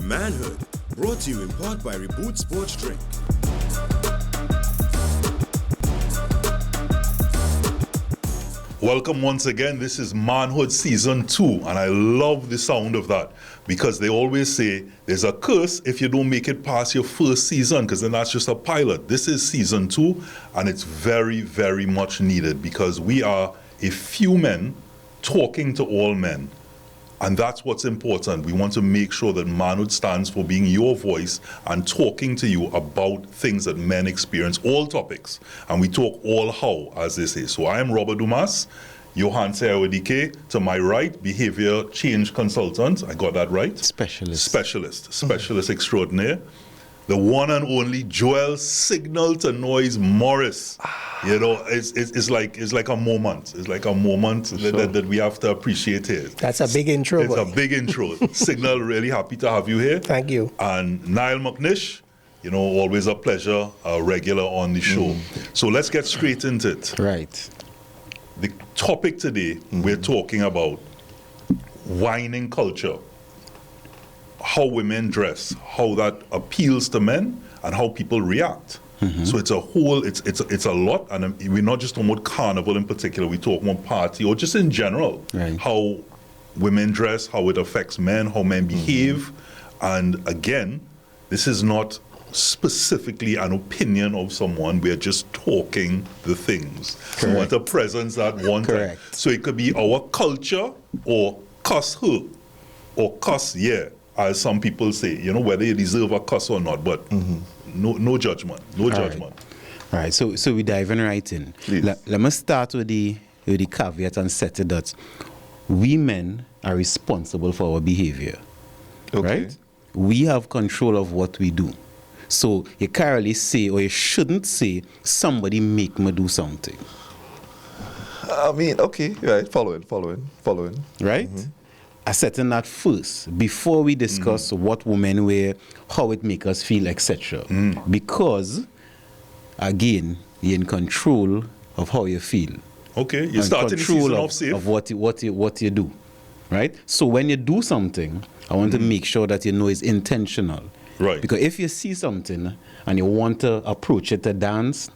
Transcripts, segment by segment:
Manhood, brought to you in part by Reboot Sports Drink. Welcome once again. This is Manhood Season 2, and I love the sound of that because they always say there's a curse if you don't make it past your first season, because then that's just a pilot. This is Season 2, and it's very, very much needed because we are a few men talking to all men. And that's what's important. We want to make sure that manhood stands for being your voice and talking to you about things that men experience, all topics. And we talk all how, as they say. So I am Robert Dumas, Johan Seyawadike. To my right, behavior change consultant. I got that right? Specialist extraordinaire. The one and only Joel Signal to Noise Morris. You know, it's like a moment. It's like a moment that we have to appreciate here. That's a big intro. It's a big intro. Signal, really happy to have you here. Thank you. And Niall McNish, you know, always a pleasure, a regular on the show. So let's get straight into it. Right. The topic today, we're talking about whining culture. How women dress, how that appeals to men, and how people react. So it's a whole, it's a lot, and we're not just talking about carnival in particular, we talk about party, or just in general, right. How women dress, how it affects men, how men behave, and again, this is not specifically an opinion of someone, we're just talking the things. Correct. We want to presence that one time. So it could be our culture, or cuss her, or cuss, yeah, as some people say, you know, whether you deserve a cuss or not, but no judgment, judgment. All right, so we diving right in. Let me start with the caveat and set it that we men are responsible for our behavior, right? We have control of what we do. So you can't really say, or you shouldn't say, somebody make me do something. I mean, okay, right, following. Right? Accepting that first before we discuss what women wear, how it makes us feel, etc. Because, again, you're in control of how you feel. Okay, you started the season off safe. Of what you do, right? So when you do something, I want to make sure that you know it's intentional. Right. Because if you see something and you want to approach it to dance,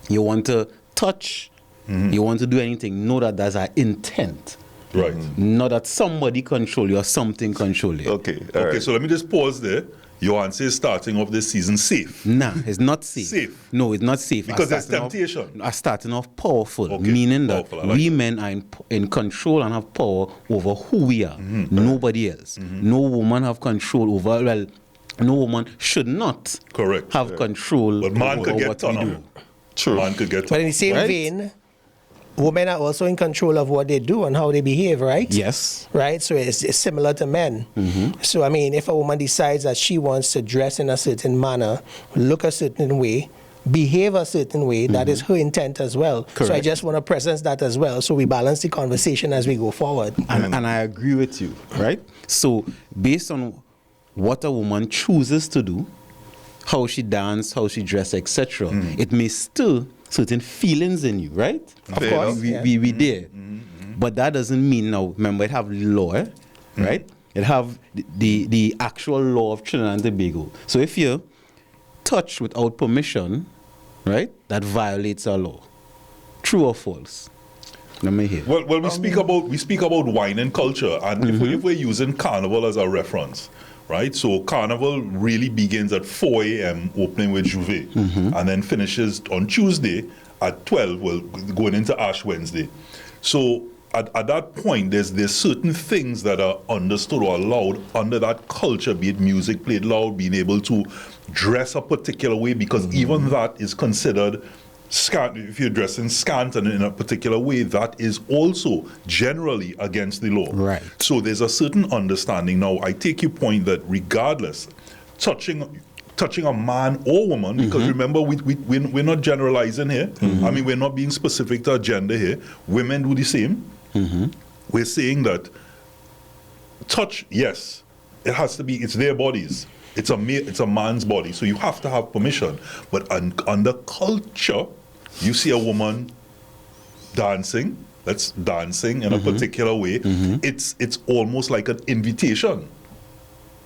you want to touch, you want to do anything, know that that's our intent. Right. Not that somebody control you or something control you. Okay, right. So let me just pause there. Your answer is starting off this season safe. Nah, it's not safe. Safe. No, it's not safe. Because there's temptation. Starting off powerful, Okay, meaning powerful, that we men are in control and have power over who we are. Nobody else. No woman have control over, well, no woman should not have control but man over could get what we do. True. Man could get But in the same vein, women are also in control of what they do and how they behave, right? Yes. Right? So it's similar to men. So, I mean, if a woman decides that she wants to dress in a certain manner, look a certain way, behave a certain way, that is her intent as well. Correct. So I just want to presence that as well, so we balance the conversation as we go forward. And I agree with you, right? So based on what a woman chooses to do, how she dance, how she dress, etc., it may stir certain feelings in you, right? Of course. We there. But that doesn't mean now, remember, it have law, right? It have the actual law of Trinidad and Tobago. So if you touch without permission, right, that violates our law. True or false? Let me hear. Well, we speak about wine and culture, and if we're using carnival as a reference, right? So carnival really begins at 4 a.m. opening with Juve, and then finishes on Tuesday at 12. Well, going into Ash Wednesday. So at that point, there's certain things that are understood or allowed under that culture, be it music played loud, being able to dress a particular way, because even that is considered scant. If you're dressing scant and in a particular way, that is also generally against the law. Right. So there's a certain understanding. Now, I take your point that regardless, touching a man or woman, because remember, we're not generalizing here. I mean, we're not being specific to a gender here. Women do the same. We're saying that touch, yes, it has to be, it's their bodies. It's a man's body, so you have to have permission. But under culture, you see a woman dancing, in a particular way, it's almost like an invitation.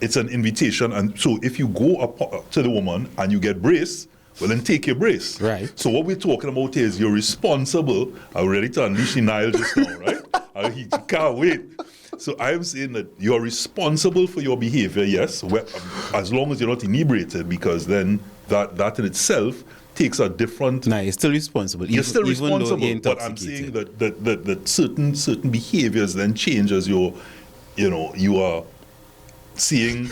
it's an invitation. And so if you go up to the woman and you get brace, well, then take your brace. Right. So what we're talking about here is you're responsible. I'm ready to unleash the Nile just now, right? He can't wait. So I am saying that you're responsible for your behavior, yes, as long as you're not inebriated, because then that in itself takes a different... No, you're still responsible. You're still even though responsible, you're but I'm saying that certain behaviors then change as you are seeing...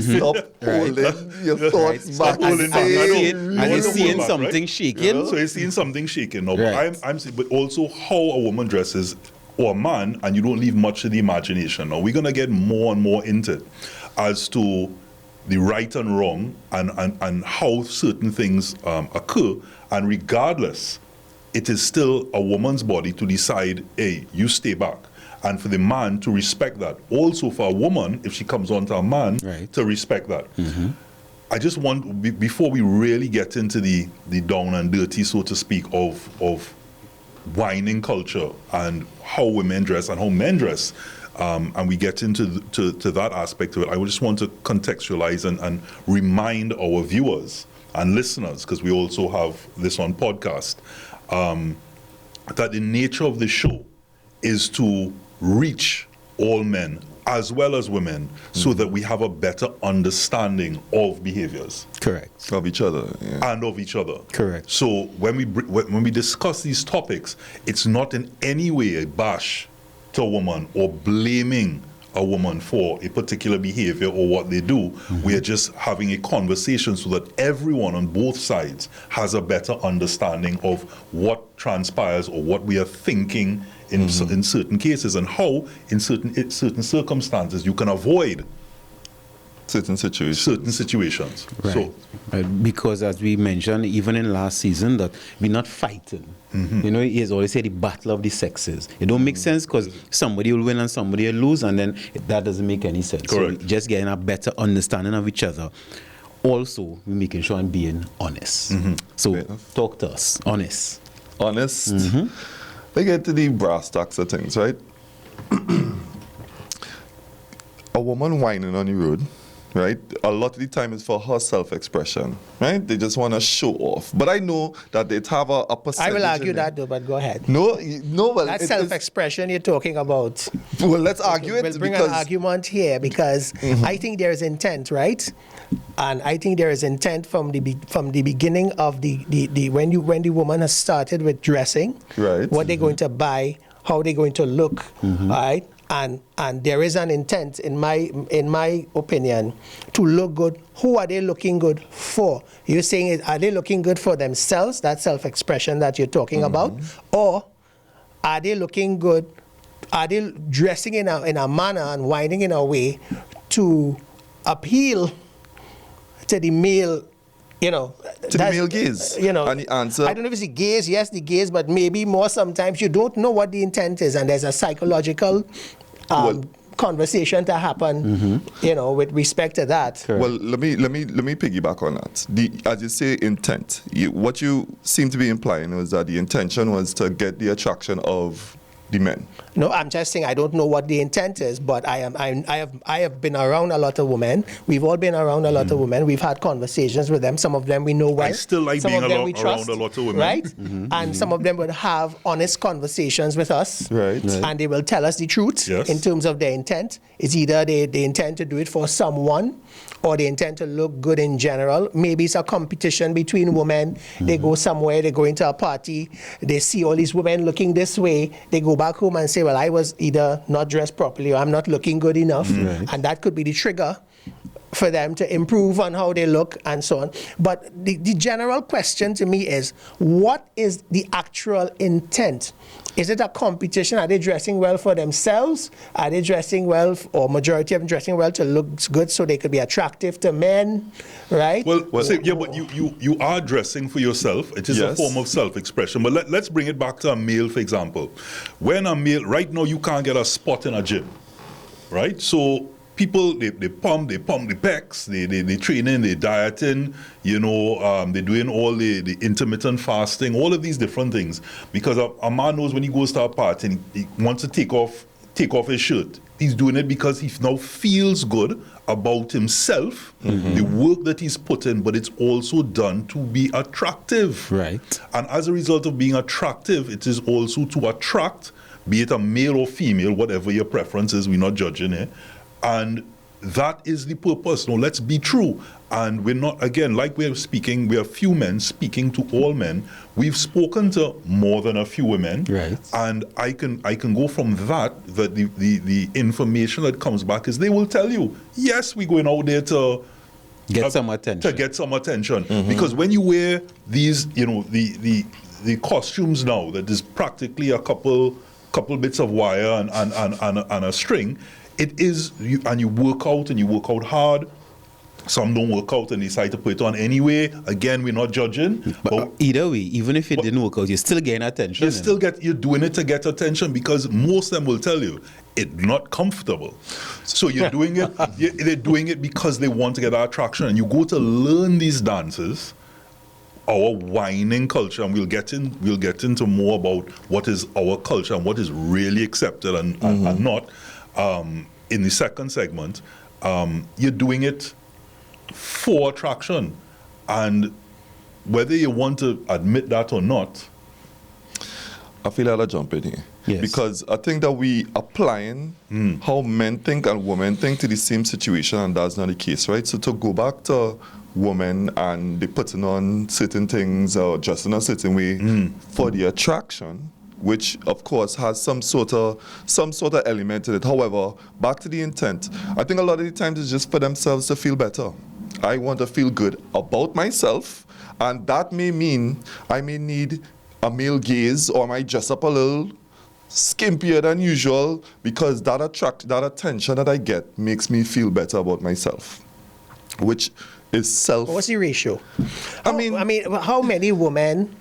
Stop holding your thoughts back. And you're seeing something shaking. So you're seeing something shaking. Now, Right. I'm saying, but also how a woman dresses or a man, and you don't leave much to the imagination. Now, we're going to get more and more into it as to the right and wrong and how certain things occur. And regardless, it is still a woman's body to decide, hey, you stay back. And for the man to respect that. Also for a woman, if she comes on to a man, Right. to respect that. I just want, before we really get into the down and dirty, so to speak, of whining culture and how women dress and how men dress, and we get into that aspect of it, I just want to contextualize and remind our viewers and listeners, because we also have this on podcast, that the nature of the show is to reach all men as well as women, so that we have a better understanding of behaviors. Correct. Of each other. Yeah. And of each other. Correct. So when we discuss these topics, it's not in any way a bash to a woman or blaming a woman for a particular behavior or what they do. We are just having a conversation so that everyone on both sides has a better understanding of what transpires or what we are thinking in certain cases, and how in certain circumstances you can avoid Certain situations. Right. So Because as we mentioned, even in last season, that we're not fighting. You know, he has always said the battle of the sexes. It don't make sense because somebody will win and somebody will lose, and then that doesn't make any sense. Correct. So just getting a better understanding of each other. Also, we're making sure and being honest. So Fair enough. talk to us, honest. Honest. They get to the brass tacks of things, right? A woman whining on the road, right? A lot of the time is for her self-expression, right? They just want to show off. But I know that they'd have a I percentage. will argue in there. that though, but go ahead. No, well, That it's- self-expression you're talking about. well, let's argue it We'll bring because an argument here because I think there is intent, right? And I think there is intent from the beginning of the when the woman has started with dressing, Right. what they're going to buy, how they're going to look, right? And there is an intent, in my opinion, to look good. Who are they looking good for? You're saying, are they looking good for themselves? That self-expression that you're talking about, or are they looking good? Are they dressing in a manner and whining in a way to appeal to the male? You know, To the male gaze. You know, And the answer- I don't know if it's the gaze. Yes, the gaze, but maybe more. Sometimes you don't know what the intent is, and there's a psychological conversation to happen. You know, with respect to that. Well, let me piggyback on that. As you say, intent. What you seem to be implying was that the intention was to get the attraction of the men. No, I'm just saying I don't know what the intent is, but I have been around a lot of women. We've all been around a lot of women. We've had conversations with them. Some of them we know well. I still like some being of them we around trust, a lot of women. right? And some of them would have honest conversations with us, Right. And they will tell us the truth Yes. in terms of their intent. It's either they intend to do it for someone, or they intend to look good in general. Maybe it's a competition between women. They go somewhere, they go into a party, they see all these women looking this way, they go back home and say, well, I was either not dressed properly or I'm not looking good enough. And that could be the trigger for them to improve on how they look and so on. But the general question to me is, what is the actual intent? Is it a competition? Are they dressing well for themselves? Are they dressing well, or majority of them dressing well to look good so they could be attractive to men, right? Well, say, yeah, but you are dressing for yourself. It is a Yes. form of self-expression. But let's bring it back to a male, for example. When a male, right now you can't get a spot in a gym, right? So people, they pump the pecs, they training, they dieting, you know, they're doing all the intermittent fasting, all of these different things. Because a man knows when he goes to a party and he wants to take off his shirt. He's doing it because he now feels good about himself, the work that he's put in, but it's also done to be attractive. Right. And as a result of being attractive, it is also to attract, be it a male or female, whatever your preference is, we're not judging here. And that is the purpose. Now, let's be true. And we're not, again, like we're speaking, we are few men speaking to all men. We've spoken to more than a few women. Right. And I can go from that the information that comes back is they will tell you, yes, we're going out there to Get some attention. To get some attention. Because when you wear these, you know, the costumes now, that is practically a couple bits of wire and a string, it is, and you work out hard. Some don't work out and decide to put it on anyway. Again, we're not judging. But either way, even if it didn't work out, you're still getting attention. You're doing it to get attention because most of them will tell you it's not comfortable. So you're doing it, they're doing it because they want to get that attraction. And you go to learn these dances, our whining culture, and we'll get into more about what is our culture and what is really accepted and not in the second segment. You're doing it for attraction, and whether you want to admit that or not, I feel I'll jump in here. Yes. Because I think that we applying how men think and women think to the same situation, and that's not the case, right? So to go back to women and they putting on certain things or dressing a certain way for the attraction, which of course has some sort of element in it. However, back to the intent, I think a lot of the times it's just for themselves to feel better. I want to feel good about myself, and that may mean I may need a male gaze, or I might dress up a little skimpier than usual because that attention that I get makes me feel better about myself, which is self. What's the ratio? I mean, how many women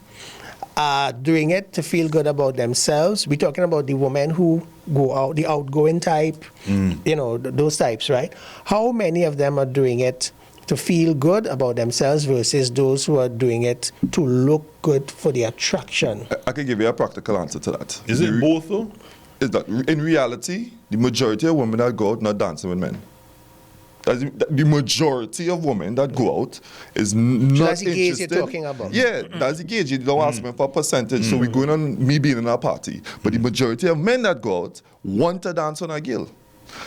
are doing it to feel good about themselves? We're talking about the women who go out, the outgoing type, you know, those types, right? How many of them are doing it to feel good about themselves versus those who are doing it to look good for the attraction? I can give you a practical answer to that. is it both though? Is that in reality, the majority of women that go out not dancing with men. The majority of women that go out is not that's the gauge interested. you're talking about. Yeah, that's the gauge. You don't ask me for a percentage. So we're going on me being in a party. But the majority of men that go out want to dance on a girl.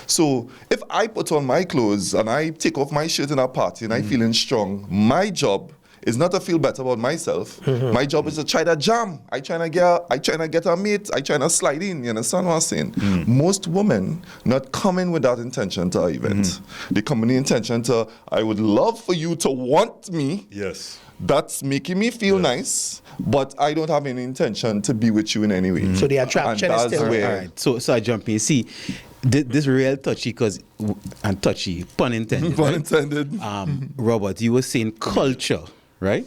So if I put on my clothes and I take off my shirt in a party and I'm feeling strong, my job is not to feel better about myself. My job is to try to jam. I trying to get a mate. I trying to slide in. You understand what I'm saying? Most women not coming with that intention to an event. They come with the intention to, I would love for you to want me. Yes. That's making me feel nice, but I don't have any intention to be with you in any way. So the attraction is And that's still where- All right. So I jump in. See, this real touchy, and touchy, pun intended. Pun right? intended. Robert, you were saying culture, right?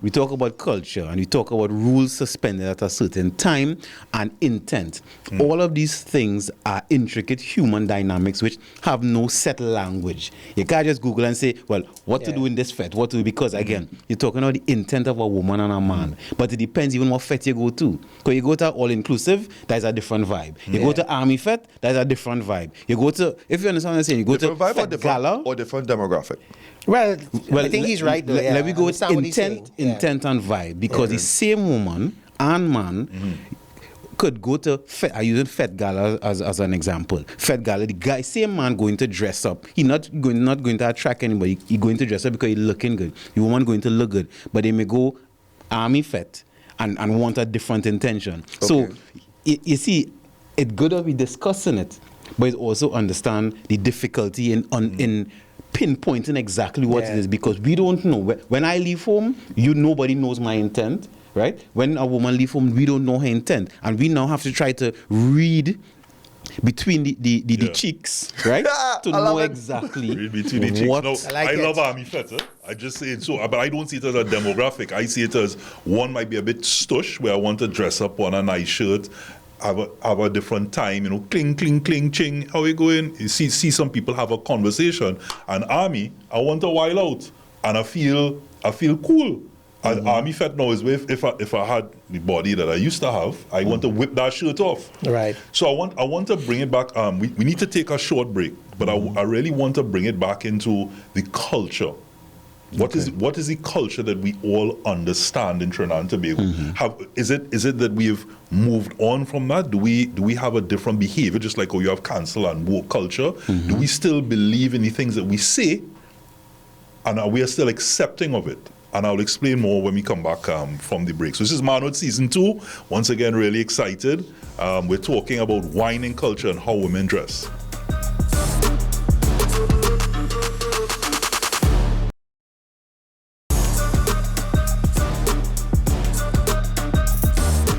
We talk about culture and we talk about rules suspended at a certain time and intent. All of these things are intricate human dynamics which have no set language. You can't just Google and say, well, what to do in this fete? What to do? Because again, you're talking about the intent of a woman and a man. But it depends even what fete you go to. Because you go to all-inclusive, that's a different vibe. You go to army fete, that's a different vibe. You go to, if you understand what I'm saying, you go Different to vibe or fete different, gala. or different demographic? Well, I think he's right though. Let me go with Understand what he's intent, saying. Yeah. intent and vibe, because the same woman and man could go to I use Fete Gala as an example. Fete Gala, the guy, same man going to dress up. He not going to attract anybody. He going to dress up because he's looking good. The woman going to look good, but they may go army fete and want a different intention. So you see, it's good that we discussing it, but it's also understand the difficulty in pinpointing exactly what it is, because we don't know. When I leave home, nobody knows my intent, right? When a woman leave home, we don't know her intent, and we now have to try to read between the cheeks, right, to know exactly Read between the cheeks. what. No, I like I love it. Army Fete. I just say it so, but I don't see it as a demographic. I see it as one might be a bit stush, where I want to dress up on a nice shirt, have a different time, you know, cling, cling, cling, ching, how we going? You see some people have a conversation. And army, I want to wild out, and I feel cool. And army fat now is if I had the body that I used to have, I want to whip that shirt off. Right. So I want to bring it back. We need to take a short break, but I really want to bring it back into the culture. What is the culture that we all understand in Trinidad and Tobago? Is it that we've moved on from that? Do we have a different behavior, just like you have cancel and woke culture? Do we still believe in the things that we say, and are we still accepting of it? And I'll explain more when we come back from the break. So this is Manhood Season 2. Once again, really excited. We're talking about whining culture and how women dress.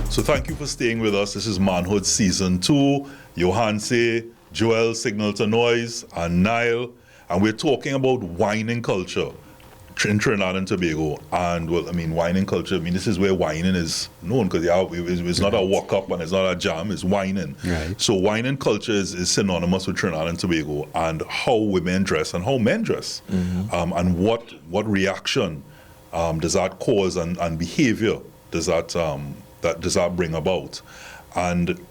So thank you for staying with us. This is Manhood Season 2. Johanse, Joel, Signal to Noise, and Niall. And we're talking about whining culture in Trinidad and Tobago. And, well, I mean, whining culture, this is where whining is known, because it's not a walk up and it's not a jam, it's whining. Right. So whining culture is synonymous with Trinidad and Tobago and how women dress and how men dress. And what reaction does that cause and behavior does that bring about. And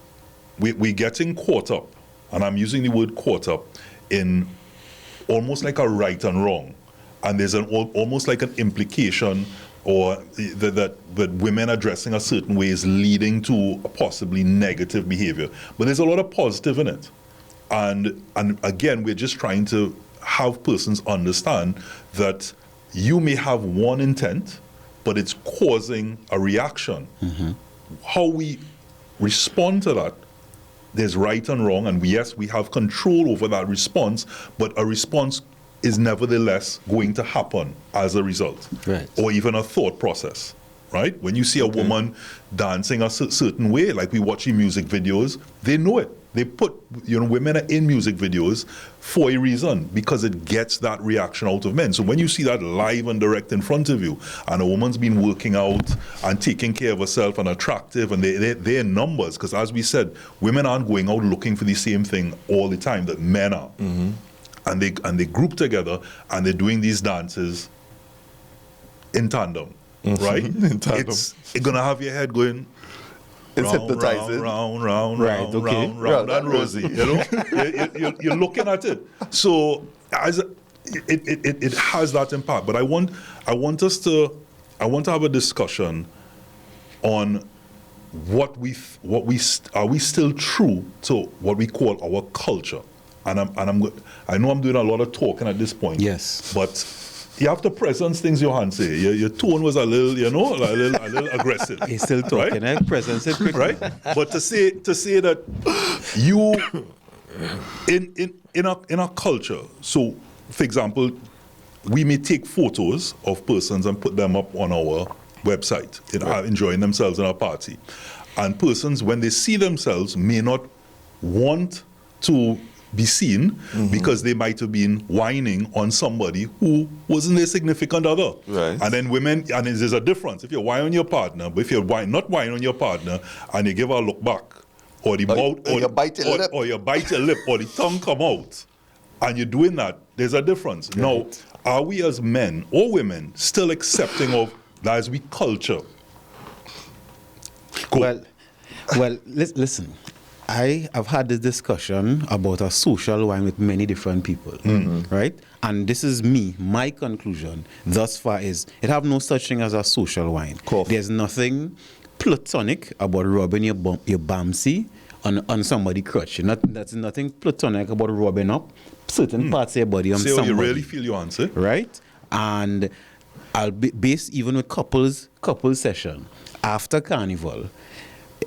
we're getting caught up, and I'm using the word caught up, in almost like a right and wrong. And there's almost like an implication or that women are dressing a certain way is leading to a possibly negative behavior. But there's a lot of positive in it. And again, we're just trying to have persons understand that you may have one intent, but it's causing a reaction. How we respond to that, there's right and wrong, and yes, we have control over that response, but a response is nevertheless going to happen as a result, right? Or even a thought process, right? When you see a woman dancing a certain way, like we watch in music videos, they know it. They put, women are in music videos for a reason, because it gets that reaction out of men. So when you see that live and direct in front of you, and a woman's been working out and taking care of herself and attractive, and they're in numbers, because as we said, women aren't going out looking for the same thing all the time that men are. And they group together and they're doing these dances in tandem, right? In tandem. It's gonna have your head going, It's hypnotizing. round, and rosy. You're looking at it. So it has that impact. But I want to have a discussion on are we still true to what we call our culture? And I know I'm doing a lot of talking at this point. Yes. But you have to presence things, Johanse. Your tone was a little aggressive. He's still talking, right? Presence it quickly. Right? But to say that you in a culture, so for example, we may take photos of persons and put them up on our website, enjoying themselves in a party. And persons, when they see themselves, may not want to be seen because they might have been whining on somebody who wasn't their significant other. Right. And then women, and there's a difference. If you're whining on your partner, but if you're not whining on your partner and you give her a look back, or the mouth, or you bite your lip, or you bite your lip, or the tongue come out, and you're doing that, there's a difference. Right. Now, are we as men or women still accepting of that as we culture? Go. Well, listen. I have had this discussion about a social wine with many different people, right? And this is my conclusion thus far is it have no such thing as a social wine. There's nothing platonic about rubbing your bamsy on somebody's crutch. That's nothing platonic about rubbing up certain parts of your body on somebody. So you really feel your answer. Right? And I'll be based even with couples session after carnival.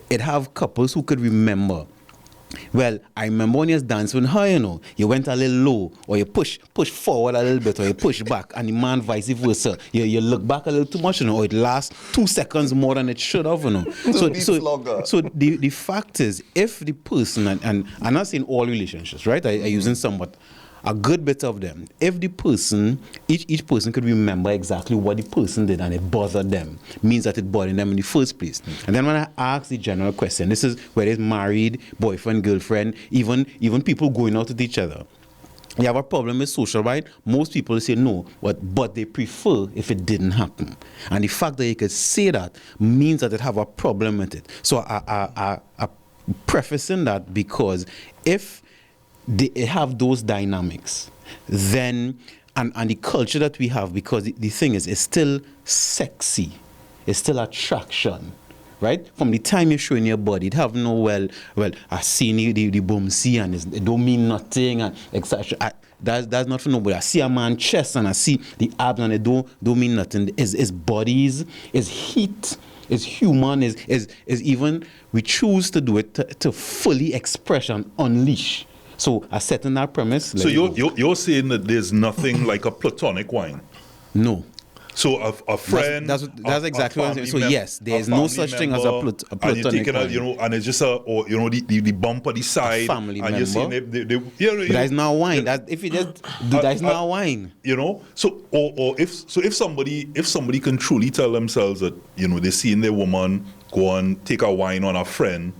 It have couples who could remember. Well, I remember when you was dancing with her, you went a little low, or you push forward a little bit, or you push back, and the man vice versa. You look back a little too much, or it lasts 2 seconds more than it should have, So the fact is, if the person, and I'm not saying all relationships, right? I'm using somewhat a good bit of them. If the person, each person could remember exactly what the person did and it bothered them, means that it bothered them in the first place. And then when I ask the general question, this is whether it's married, boyfriend, girlfriend, even people going out with each other. you have a problem with social right, most people say no, but they prefer if it didn't happen. And the fact that you could say that means that they have a problem with it. So I prefacing that because if they have those dynamics, then, and the culture that we have, because the thing is, it's still sexy, it's still attraction. Right? From the time you're showing your body, it have no, well, I seen the boom see and it don't mean nothing and etc. That's not for nobody. I see a man's chest and I see the abs and it don't mean nothing. His bodies, his heat, is human, is even, we choose to do it to fully express and unleash. So I set in that premise. So you're saying that there's nothing like a platonic wine? No. So a friend, that's exactly what I'm saying. So yes, there is no such thing as a platonic. And you're taking and it's just the bump on the side, family and member. you're saying But that's not wine. If you just do that's not wine. So if somebody can truly tell themselves that they're seeing their woman go and take a wine on a friend,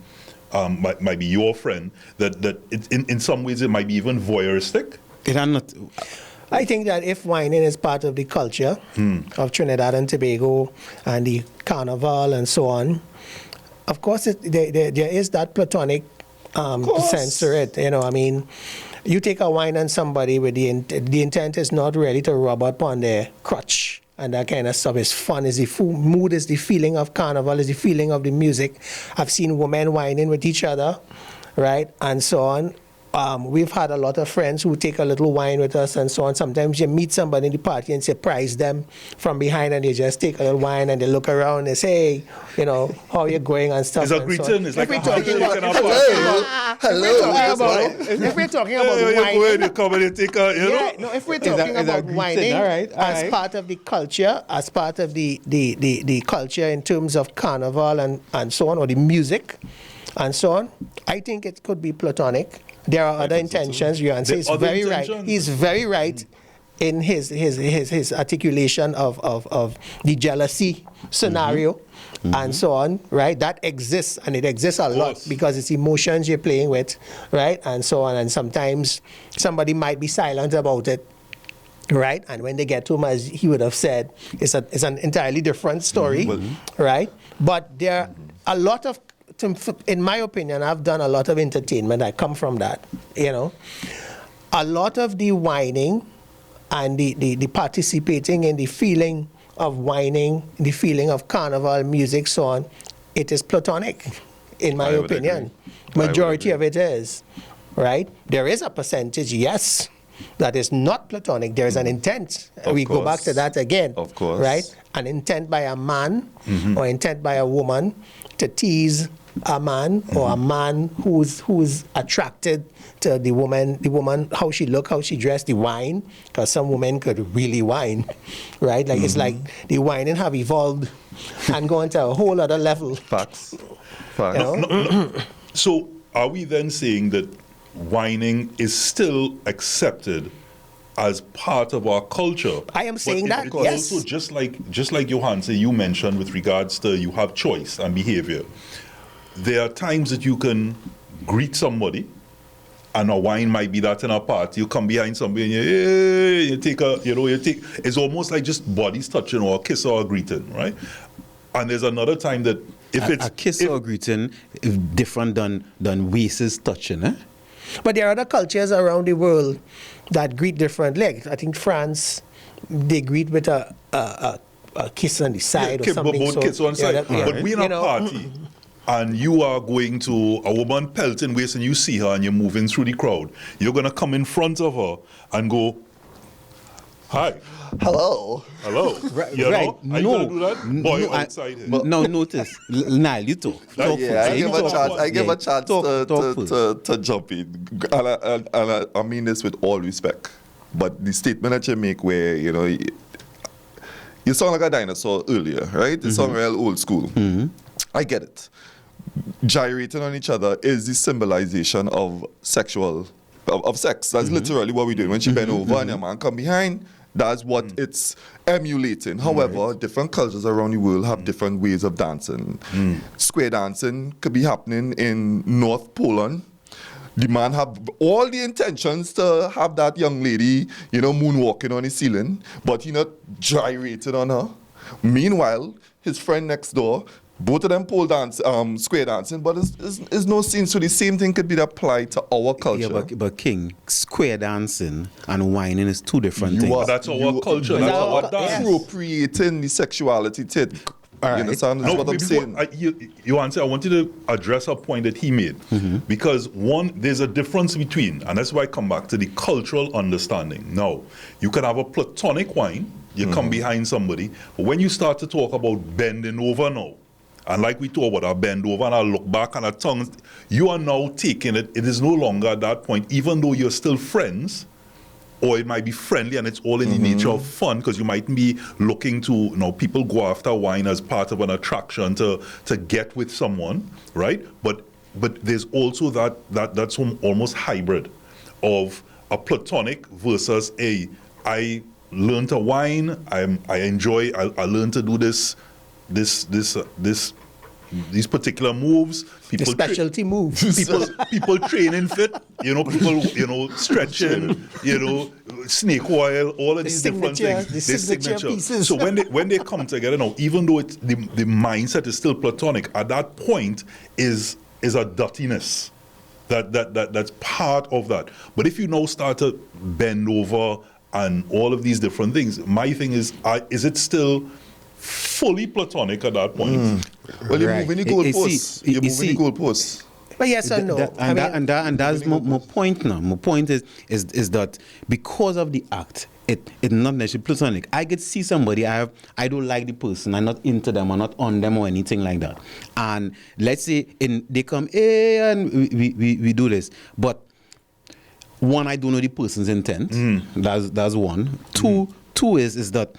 might be your friend, that it, in some ways it might be even voyeuristic. It are not. I think that if whining is part of the culture of Trinidad and Tobago and the carnival and so on, of course there is that platonic sense to it. I mean, you take a wine on somebody with the intent is not really to rub upon their crutch and that kind of stuff. Is fun, is the mood, is the feeling of carnival, is the feeling of the music. I've seen women whining with each other, right, and so on. We've had a lot of friends who take a little wine with us and so on. Sometimes you meet somebody in the party and surprise them from behind and they just take a little wine and they look around and say, hey, how you going and stuff. It's a greeting. It's like a handshake and a If we're talking about wine, you come and you take a, if we're talking about whining as part of the culture, as part of the culture in terms of carnival and so on, or the music and so on, I think it could be platonic. There are other intentions. Yuan is very right. He's very right in his articulation of the jealousy scenario and so on, right? That exists, and it exists a lot because it's emotions you're playing with, right? And so on. And sometimes somebody might be silent about it, right? And when they get to him, as he would have said, it's an entirely different story, right? But there are a lot of, in my opinion, I've done a lot of entertainment. I come from that, A lot of the whining and the participating in the feeling of whining, the feeling of carnival, music, so on, it is platonic, in my opinion. Majority of it is, right? There is a percentage, yes, that is not platonic. There is an intent. We go back to that again. Of course. Right? An intent by a man or intent by a woman to tease a man or a man who's attracted to the woman, how she look, how she dress, the wine, because some women could really whine, right? Like it's like the whining have evolved and gone to a whole other level. Facts. So are we then saying that whining is still accepted as part of our culture? I am saying that, because yes. also just like Johan said, you mentioned with regards to you have choice and behavior. There are times that you can greet somebody, and a wine might be that in a party. You come behind somebody and you take it's almost like just bodies touching or a kiss or a greeting, right? And there's another time that if it's a kiss or a greeting is different than waists touching, eh? But there are other cultures around the world that greet differently. Like, I think France, they greet with a kiss on the side or something. Both kiss on the side. But we in a party, and you are going to a woman pelting waist and you see her and you're moving through the crowd. You're going to come in front of her and go, hi. Hello. Right. Are you going to do that? Boy, outside here. No, notice. Nile, you talk. I give a chance to jump in. And I mean this with all respect. But the statement that you make where, you sound like a dinosaur earlier, right? You sound real old school. I get it. Gyrating on each other is the symbolization of sex. That's literally what we're doing. When she bend over and your man come behind, that's what it's emulating. However, different cultures around the world have different ways of dancing. Square dancing could be happening in North Poland. the man have all the intentions to have that young lady, moonwalking on the ceiling, but he not gyrated on her. Meanwhile, his friend next door, both of them pole dance, square dancing, but it's no scene. So the same thing could be applied to our culture. Yeah, but King, square dancing and whining is two different things. That's our culture. That's our dance. Appropriating the sexuality to it. You understand? That's what I'm saying. You answer. I want you to address a point that he made, because there's a difference between, and that's why I come back to the cultural understanding. Now, you can have a platonic wine, you come behind somebody, but when you start to talk about bending over now, and like we talk about I bend over and I look back and our tongues, you are now taking it. It is no longer at that point, even though you're still friends. Or it might be friendly and it's all in the nature of fun, because you might be looking to, people go after wine as part of an attraction to get with someone, right? But there's also that's almost hybrid of a platonic versus I learned to wine, I learned to do these particular moves, The specialty moves. people training fit, people, stretching, snake oil, all of these different things. The signature pieces. So when they come together now, even though the mindset is still platonic, at that point is a dirtiness that's part of that. But if you now start to bend over and all of these different things, my thing is it still fully platonic at that point? Well, you're moving the goalposts. You're moving the goalposts. But yes and no. And that's my point now. My point is that because of the act, it's not necessarily platonic. I could see somebody, I don't like the person, I'm not into them, I'm not on them or anything like that. And let's say they come, hey, and we do this. But one, I don't know the person's intent. That's one. Two is that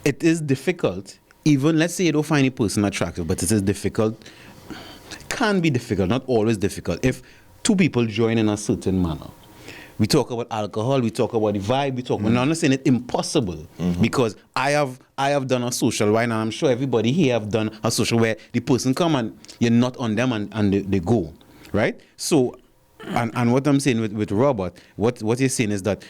it is difficult, even let's say you don't find a person attractive, but it is difficult, can be difficult, not always difficult, if two people join in a certain manner. We talk about alcohol, we talk about the vibe, we're not saying it's impossible, because I have done a social wine, and I'm sure everybody here have done a social where the person come and you're not on them and they go, right? So, and what I'm saying with Robert, what you're saying is that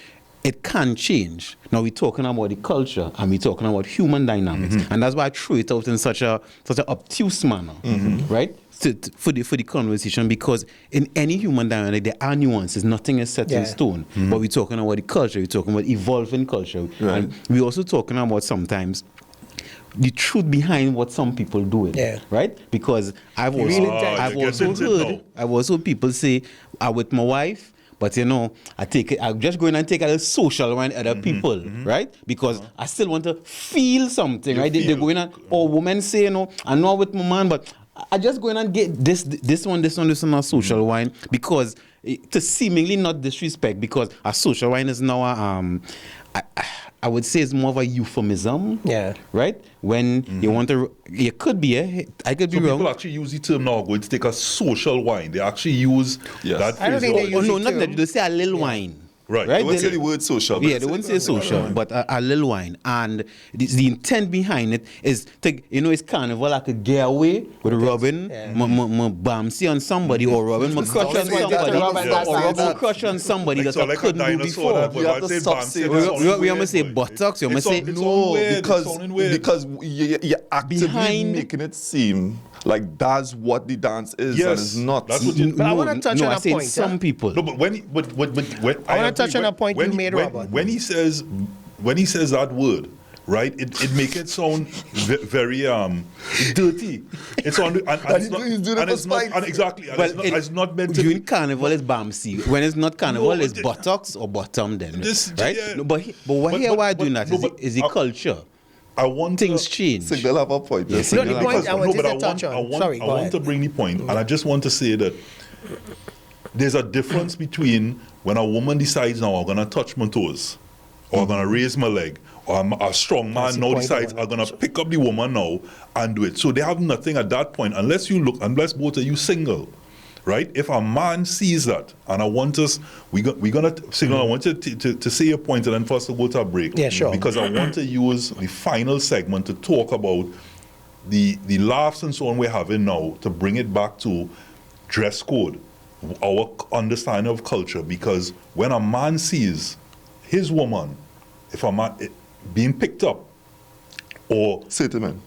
it can change. Now we're talking about the culture and we're talking about human dynamics, and that's why I threw it out in such an obtuse manner, right? For the conversation, because in any human dynamic there are nuances. Nothing is set in stone. But we're talking about the culture. We're talking about evolving culture, and we're also talking about sometimes the truth behind what some people do it, right? Because I've also people say I'm with my wife, but I'm just going and take a little social wine other people, right? Because I still want to feel something, right? They're going and, or women say, I'm not with my man, but I just going and get this one, a social wine, because to seemingly not disrespect, because a social wine is now I would say it's more of a euphemism, right? When you want to, it could be I could be wrong. People actually use the term now, going to take a social wine. They actually use that phrase. I don't think they use no, not that. They say a little wine. Right. They wouldn't say the word social. Yeah, they wouldn't say social, but a little wine. And the intent behind it is to, it's carnival. I could get away with rubbing my bamsi on somebody, or rubbing my crush on somebody, or rubbing crush on somebody that I couldn't do before. You have to stop saying we almost say buttocks. You almost say no, because you're actively making it seem like that's what the dance is, and it's not. That's what you, but I want to touch on a point. Some people. No, but when I want to touch on a point you made, Robert. When he says that word, right? It makes it sound very dirty. It's on, and exactly. Well, it's not meant to. During carnival is bamsi. When it's not carnival, it's buttocks or bottom. Then, right? Yeah. No, but why I doing that is the culture. I want things change. Signal have a point. No, the point I wanted to touch on. Sorry, I want to bring the point, and I just want to say that there's a difference between when a woman decides, now I'm going to touch my toes, or I'm going to raise my leg, or a strong man now decides I'm going to pick up the woman now and do it. So they have nothing at that point, unless both of you single. Right? If a man sees that, and I want us, we're gonna signal. I want you to say your point, and then first to go to a break. Yeah, sure. Because I want to use the final segment to talk about the laughs and so on we're having now, to bring it back to dress code, our understanding of culture, because when a man sees his woman, if a man being picked up or Settlement.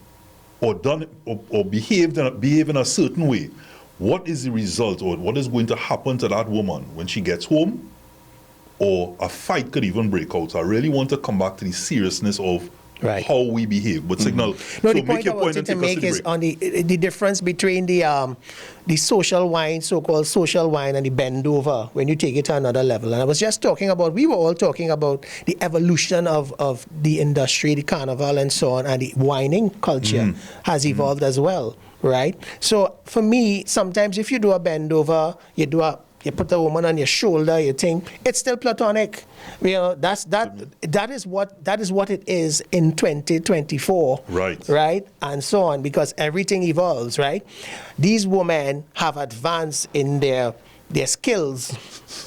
or done or behave in a certain way, what is the result, or what is going to happen to that woman when she gets home? Or a fight could even break out. So I really want to come back to the seriousness of how we behave. But Signal, No, so the make point I your point wanted and to take us make to the is break. on the difference between the social wine, so-called social wine, and the bend over when you take it to another level. And I was just talking about, we were all talking about the evolution of the industry, the carnival and so on, and the whining culture has evolved as well, right? So for me, sometimes if you do a bend over, you put a woman on your shoulder, you think it's still platonic. You know, that is what it is in 2024. Right? And so on, because everything evolves, right? These women have advanced in their skills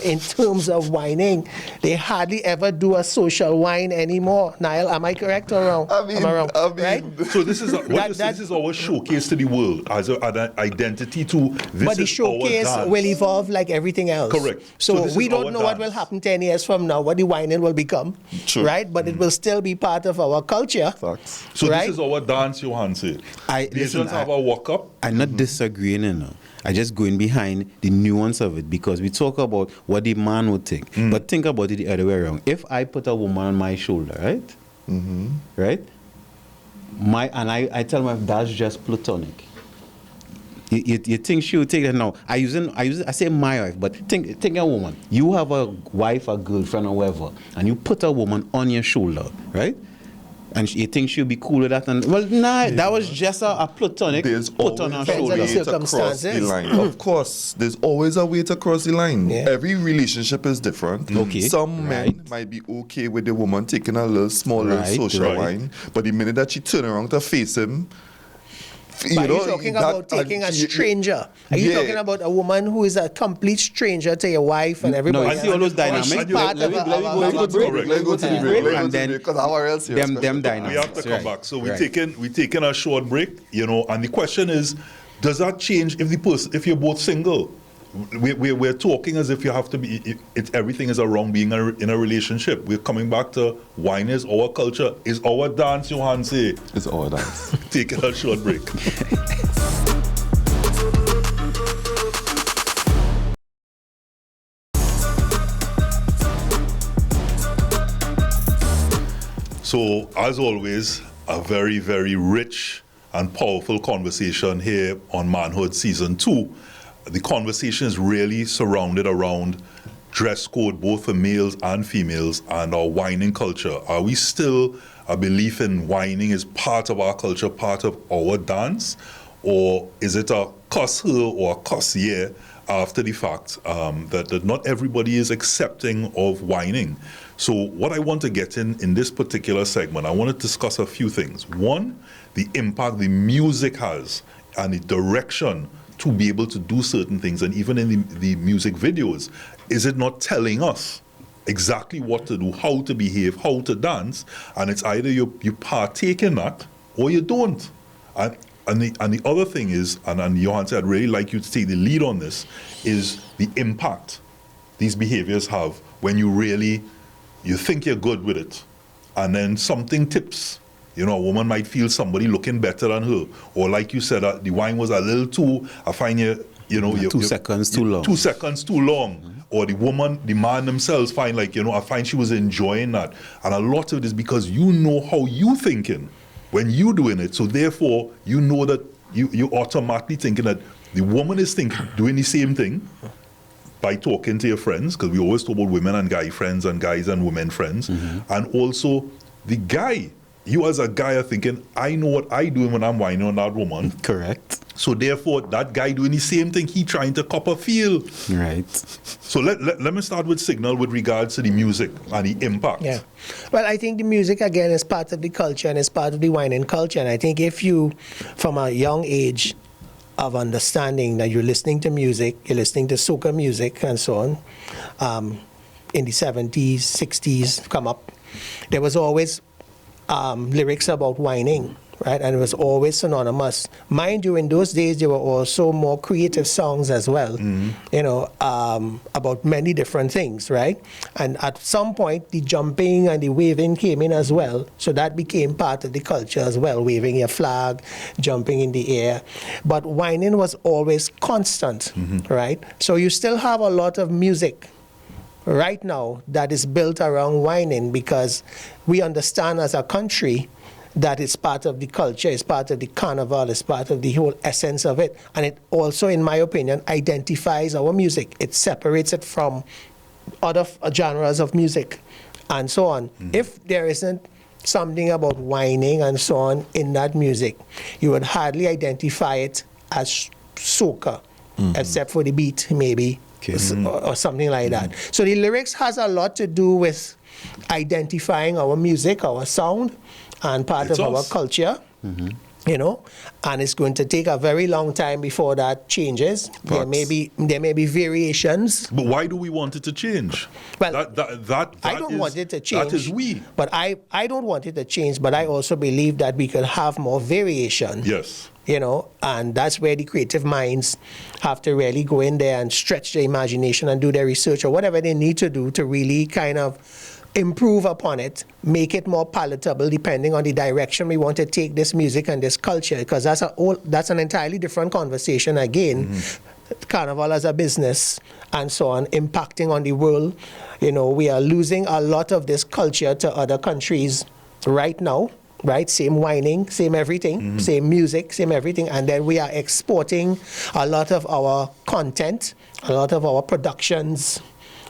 in terms of whining. They hardly ever do a social whine anymore. Niall, am I correct or wrong? I mean, right? So this is this is our showcase to the world as an identity to this. But the is showcase our dance. will evolve like everything else. Correct. So this we is don't our know what will dance. happen 10 years from now, what the whining will become. True. Right? But it will still be part of our culture. Facts. So right? this is our dance, Johan said. Asians have a walk up. I'm not disagreeing, you know. I just going behind the nuance of it, because we talk about what the man would think. But think about it the other way around. If I put a woman on my shoulder, right? Right? I tell my that's just platonic. You think she would take that? No, I say my wife, but think a woman. You have a wife, a girlfriend, or whatever, and you put a woman on your shoulder, right? And you think she'll be cool with that? And well, nah, that was just a platonic There's put on her always a Depends on the way shoulder. to cross the circumstances. line. Of course, there's always a way to cross the line. Yeah. Every relationship is different. Okay. Some men Right. might be okay with the woman taking a little small little Right, social right. wine, but the minute that she turn around to face him, Are you talking about taking a stranger? Are you talking about a woman who is a complete stranger to your wife and everybody? No, you see all those Or dynamics? she's part Let of me a- go of a- to the break. Correct. Let's go to the Yeah. break. And then Because our else here. them We dynamics. have to come right. back. So we Right. taking a short break, you know, and the question is, does that change if you're both single? We're talking as if you have to be, everything is wrong being in a relationship. We're coming back to wine is our culture, is our dance, Johan say. It's all dance. Taking a short break. So, as always, a very, very rich and powerful conversation here on Manhood Season 2. The conversation is really surrounded around dress code, both for males and females, and our whining culture. Are we still a belief in whining is part of our culture, part of our dance? Or is it a cuss her or a cuss yeah after the fact that not everybody is accepting of whining? So what I want to get in this particular segment, I want to discuss a few things. One, the impact the music has and the direction to be able to do certain things. And even in the music videos, is it not telling us exactly what to do, how to behave, how to dance? And it's either you partake in that or you don't. And the other thing is, and Johan said, I'd really like you to take the lead on this, is the impact these behaviors have when you think you're good with it, and then something tips. You know, a woman might feel somebody looking better than her, or like you said, the wine was a little too. I find you know, 2 seconds too long. 2 seconds too long. Or the man themselves find like, you know, I find she was enjoying that, and a lot of it is because you know how you thinking when you doing it. So therefore, you know that you automatically thinking that the woman is doing the same thing by talking to your friends, because we always talk about women and guy friends and guys and women friends. And also the guy, you as a guy are thinking, I know what I doing when I'm whining on that woman. Correct. So therefore, that guy doing the same thing, he trying to cop a feel. Right. So let me start with Signal with regards to the music and the impact. Yeah. Well, I think the music, again, is part of the culture and it's part of the whining culture. And I think if you, from a young age of understanding that you're listening to music, you're listening to soca music and so on, in the 70s, 60s, come up, there was always lyrics about whining. right? And it was always synonymous. Mind you, in those days, there were also more creative songs as well, you know, about many different things, right? And at some point, the jumping and the waving came in as well. So that became part of the culture as well, waving your flag, jumping in the air. But whining was always constant, right? So you still have a lot of music right now that is built around whining, because we understand as a country that it's part of the culture, it's part of the carnival, it's part of the whole essence of it. And it also, in my opinion, identifies our music. It separates it from other genres of music and so on. If there isn't something about whining and so on in that music, you would hardly identify it as soca, except for the beat, maybe, or something like that. So the lyrics has a lot to do with identifying our music, our sound, and part of our culture, you know, and it's going to take a very long time before that changes. There may be variations. But why do we want it to change? Well, that I don't want it to change. That is we. But I don't want it to change, but I also believe that we could have more variation. Yes. You know, and that's where the creative minds have to really go in there and stretch their imagination and do their research or whatever they need to do to really kind of improve upon it, make it more palatable depending on the direction we want to take this music and this culture, because that's an entirely different conversation again. Carnival as a business and so on, impacting on the world. You know, we are losing a lot of this culture to other countries right now, right? Same whining, same everything, same music, same everything. And then we are exporting a lot of our content, a lot of our productions,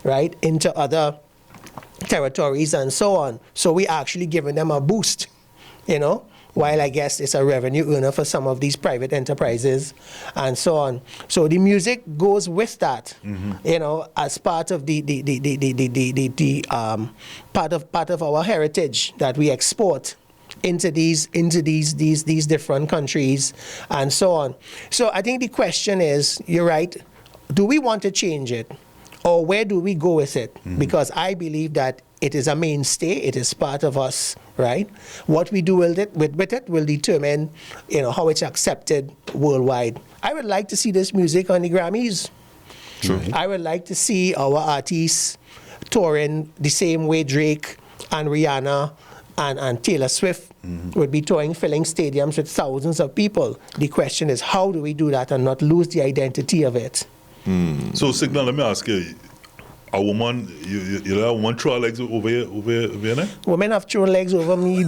right, into other territories and so on. So we actually giving them a boost, you know, while I guess it's a revenue earner for some of these private enterprises and so on. So the music goes with that, you know, as part of the part of our heritage that we export into these different countries and so on. So I think the question is, you're right, do we want to change it? Or where do we go with it? Because I believe that it is a mainstay, it is part of us, right? What we do with it will determine, you know, how it's accepted worldwide. I would like to see this music on the Grammys. True. I would like to see our artists touring the same way Drake and Rihanna and Taylor Swift would be touring, filling stadiums with thousands of people. The question is, how do we do that and not lose the identity of it? So, Signal, let me ask you, a woman, you let a woman throw her legs over here now? Women have thrown legs over me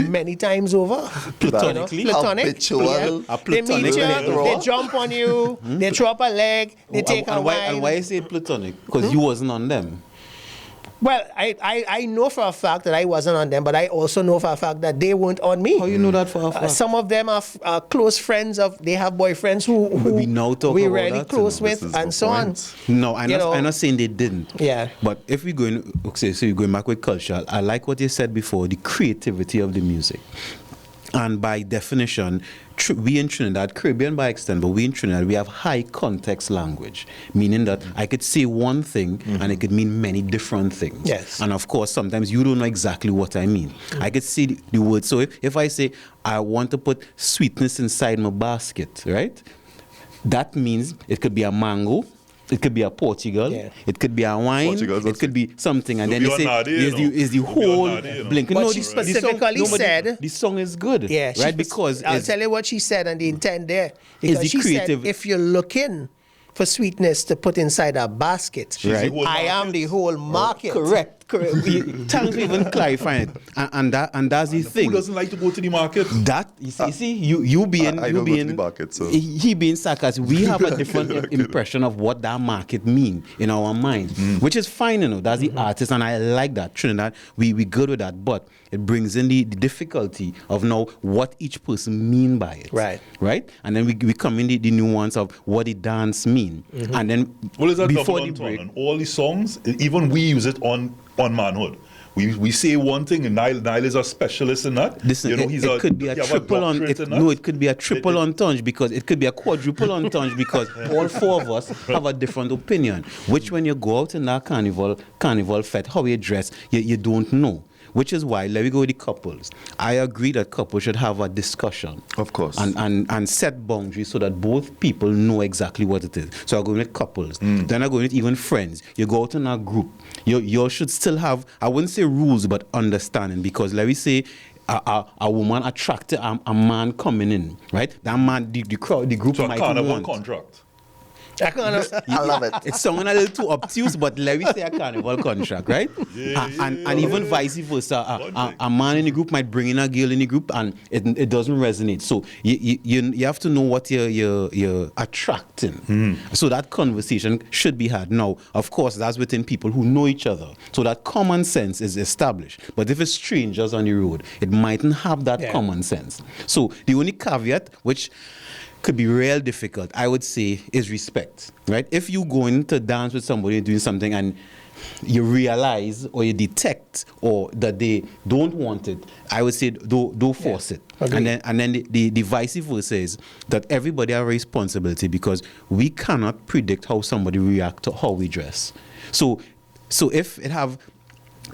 many times over. Platonically? You know, platonic. Habitual. Yeah. A They meet platonic you, level. they jump on you, they throw up a leg, they take a and wine. why is it platonic? Because you wasn't on them. Well, I know for a fact that I wasn't on them, but I also know for a fact that they weren't on me. How you know that for a fact? Some of them are close friends they have boyfriends who we now talk we're about really that, close you know. with This is and the so on. point. No, I'm You know, not saying they didn't. Yeah. But if we're going, okay, so you're going back with culture, I like what you said before, the creativity of the music. And by definition, we in Trinidad, Caribbean by extent, but we in Trinidad, we have high context language, meaning that I could say one thing and it could mean many different things. Yes. And of course, sometimes you don't know exactly what I mean. I could see the word. So if I say, I want to put sweetness inside my basket, right? That means it could be a mango. It could be a Portugal. Yeah. It could be a wine. Portugal's It could be something. And It'll then be they say, on that, you know. is the It'll be on whole that, you know. blink. But No, she the specifically said- the song is good. Yeah, right? Because I'll it's- tell you what she said and the intent there. Is Because the she creative- said, if you're looking for sweetness to put inside a basket, She's the whole I am market. the whole market. correct. Thanks for even clarifying it. And that's the Who thing. doesn't like to go to the market? That you see, you being I you don't go to being the market, so. he being sarcastic. We have a different impression of what that market mean in our mind, which is fine, you know. That's the artist, and I like that. Trinidad, we good with that, but it brings in the difficulty of now what each person mean by it, right, and then we come in the nuance of what the dance mean, and then Well, is that before double the break. entendre? And all the songs, even we use it on manhood. We say one thing, and Nile is a specialist in that. Listen, you know, it could be a he have triple doctorate in that. no, it could be a triple entendre because it could be a quadruple entendre because all four of us have a different opinion. Which when you go out in that carnival fete, how you dress, you don't know. which is why, let me go with the couples. I agree that couples should have a discussion. Of course. And set boundaries so that both people know exactly what it is. So I go with couples. Then I go with even friends. You go out in a group. You should still have, I wouldn't say rules, but understanding. Because let me say, a woman attracted a man coming in, right? That man, the group So a might carnival want. contract. I love it. It's sounding a little too obtuse, but let me say a carnival contract, right? And even vice versa. A man in the group might bring in a girl in the group, and it doesn't resonate. So you have to know what you're attracting. So that conversation should be had. Now, of course, that's within people who know each other. So that common sense is established. But if it's strangers on the road, it mightn't have that common sense. So the only caveat, which could be real difficult, I would say, is respect, right? If you go in to dance with somebody doing something and you realize or you detect or that they don't want it, I would say don't force it. Agreed. And then the vice versa is that everybody has a responsibility, because we cannot predict how somebody reacts to how we dress. So if it have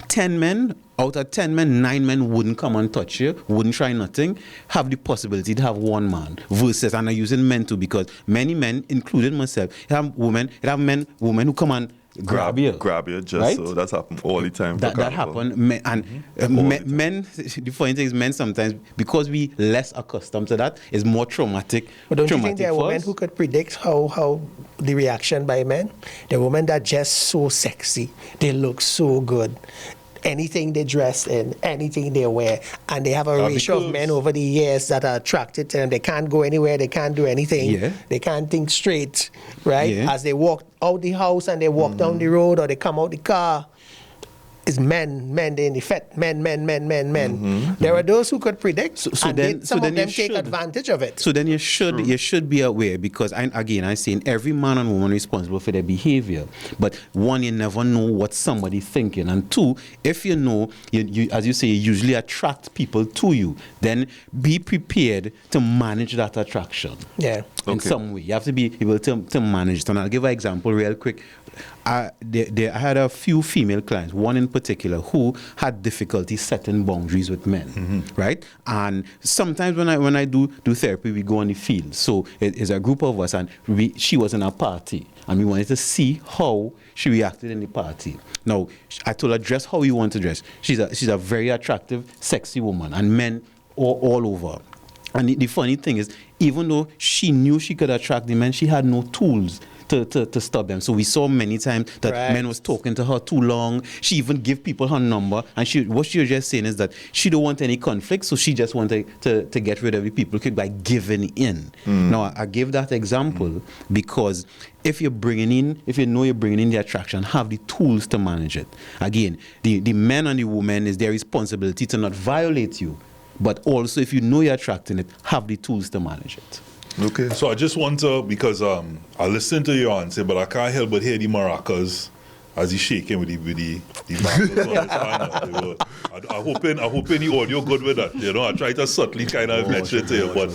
10 men, out of 10 men, 9 men wouldn't come and touch you, wouldn't try nothing, have the possibility to have one man versus, and I'm using men too, because many men, including myself, women who come and grab you. Grab you, just right? so that's happened all the time. That happen. Men, the funny thing is, men sometimes, because we less accustomed to that, is more traumatic. But don't you think there are for women us. who could predict how the reaction by men? The women that just so sexy, they look so good. Anything they dress in, anything they wear, and they have a ratio of men over the years that are attracted to them. They can't go anywhere, they can't do anything, they can't think straight, right? As they walk out the house and they walk down the road or they come out the car, it's men, they in effect, men. There are those who could predict, some of them take advantage of it. So then you should be aware, because I'm saying every man and woman is responsible for their behavior. But one, you never know what somebody's thinking, and two, if you know, you as you say, you usually attract people to you, then be prepared to manage that attraction. Yeah. In some way, you have to be able to manage it. And I'll give an example real quick. I had a few female clients, one in particular, who had difficulty setting boundaries with men, right? And sometimes when I do therapy, we go on the field. So it's a group of us, and she was in a party, and we wanted to see how she reacted in the party. Now, I told her, dress how you want to dress. She's a very attractive, sexy woman, and men all over. And the funny thing is, even though she knew she could attract the men, she had no tools to stop them. So we saw many times that men was talking to her too long. She even give people her number, and what she was just saying is that she don't want any conflict, so she just wanted to get rid of the people by giving in. Now, I give that example because if you know you're bringing in the attraction, have the tools to manage it. Again, the men and the women, is their responsibility to not violate you, but also if you know you're attracting it, have the tools to manage it. Okay. So I just want to, because I listen to your answer, but I can't help but hear the maracas as he's shaking with the bangles. I'm hoping the audio good with that. You know, I try to subtly kind of mention it to you, but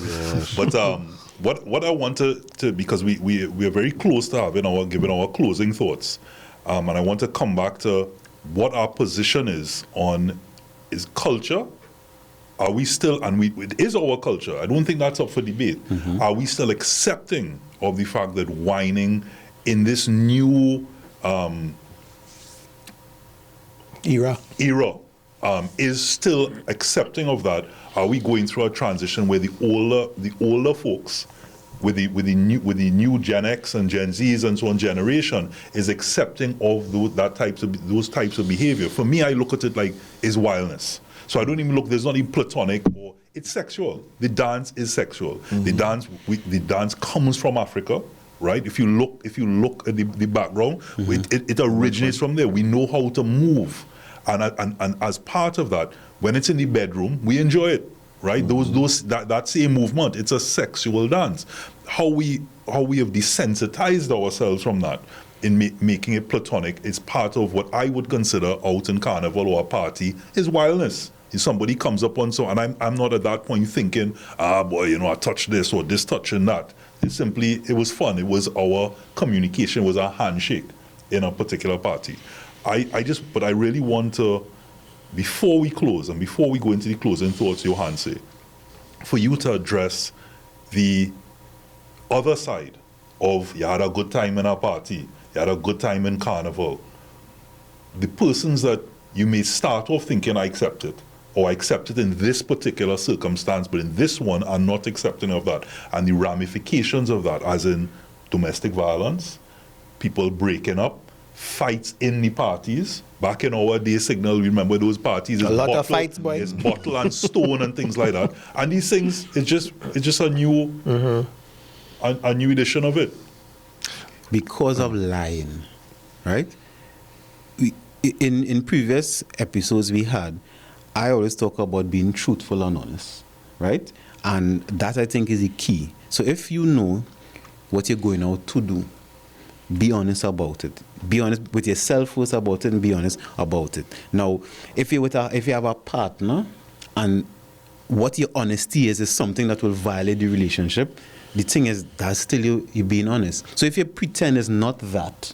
what I want to because we are very close to giving our closing thoughts, and I want to come back to what our position is culture. Are we still, and it is our culture, I don't think that's up for debate, are we still accepting of the fact that whining in this new era is still accepting of that? Are we going through a transition where the older folks with the new Gen X and Gen Zs and so on generation is accepting of those types of behavior? For me, I look at it like it's wildness. So I don't even look, there's not even platonic, or it's sexual. The dance is sexual. The dance comes from Africa, right? If you look at the background, it originates from there. We know how to move. And as part of that, when it's in the bedroom, we enjoy it, right? That same movement, it's a sexual dance. How we have desensitized ourselves from that in making it platonic is part of what I would consider out in carnival or a party is wildness. If somebody comes up on and I'm not at that point thinking, boy, I touched this or this touching that. It was fun. It was our communication, it was our handshake in a particular party. But I really want to before we close and before we go into the closing thoughts, Johanse, for you to address the other side of you had a good time in a party, you had a good time in carnival. The persons that you may start off thinking I accept it, or I accept it in this particular circumstance, but in this one I'm not accepting of that. And the ramifications of that, as in domestic violence, people breaking up, fights in the parties. Back in our day, Signal, remember those parties? A lot of fights, boy. It's bottle and stone and things like that. And these things, it's just a new, a new edition of it. Because of lying, right? In previous episodes we had, I always talk about being truthful and honest, right? And that, I think, is the key. So if you know what you're going out to do, be honest about it. Be honest with yourself first about it, and be honest about it. Now, if you have a partner and what your honesty is something that will violate the relationship, the thing is, that's still you being honest. So if you pretend it's not that,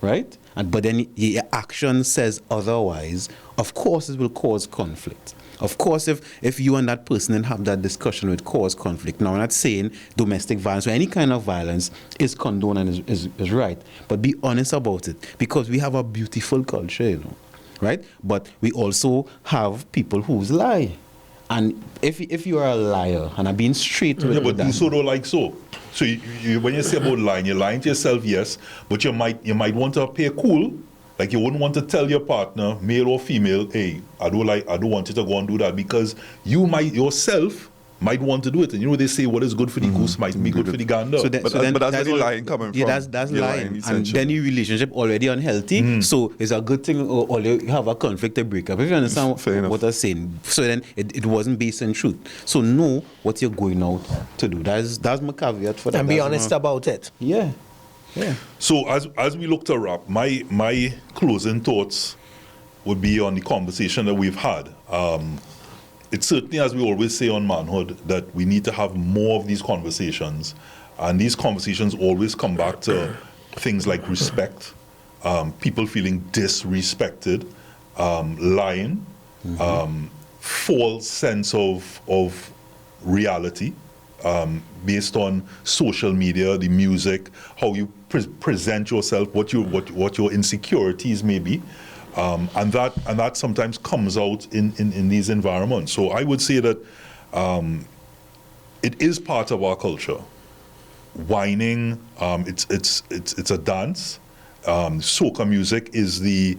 right? But then your action says otherwise, of course it will cause conflict. Of course, if you and that person then have that discussion, it will cause conflict. Now, I'm not saying domestic violence or any kind of violence is condoned and is right, but be honest about it, because we have a beautiful culture, right? But we also have people who lie. And if you are a liar and are being straight with but that, do so don't like so. So you, when you say about lying, you're lying to yourself, yes, but you might want to appear cool. Like you wouldn't want to tell your partner, male or female, hey, I don't want you to go and do that, because you might yourself might want to do it. And they say what is good for the goose might be good for the gander. So But that's where the lying coming from. Yeah, that's You're lying. And essentially. then your relationship already unhealthy. So it's a good thing, or you have a conflict to break up. If you understand Fair enough. what I'm saying. So then it wasn't based on truth. So know what you're going out to do. That's my caveat for that. And be That's honest my- about it. Yeah. Yeah. So as we look to wrap, my closing thoughts would be on the conversation that we've had. It's certainly, as we always say on manhood, that we need to have more of these conversations. And these conversations always come back to things like respect, people feeling disrespected, lying, false sense of reality, based on social media, the music, how you present yourself, what your insecurities may be. And that sometimes comes out in these environments. So I would say that it is part of our culture. Whining, it's a dance. Soca music is the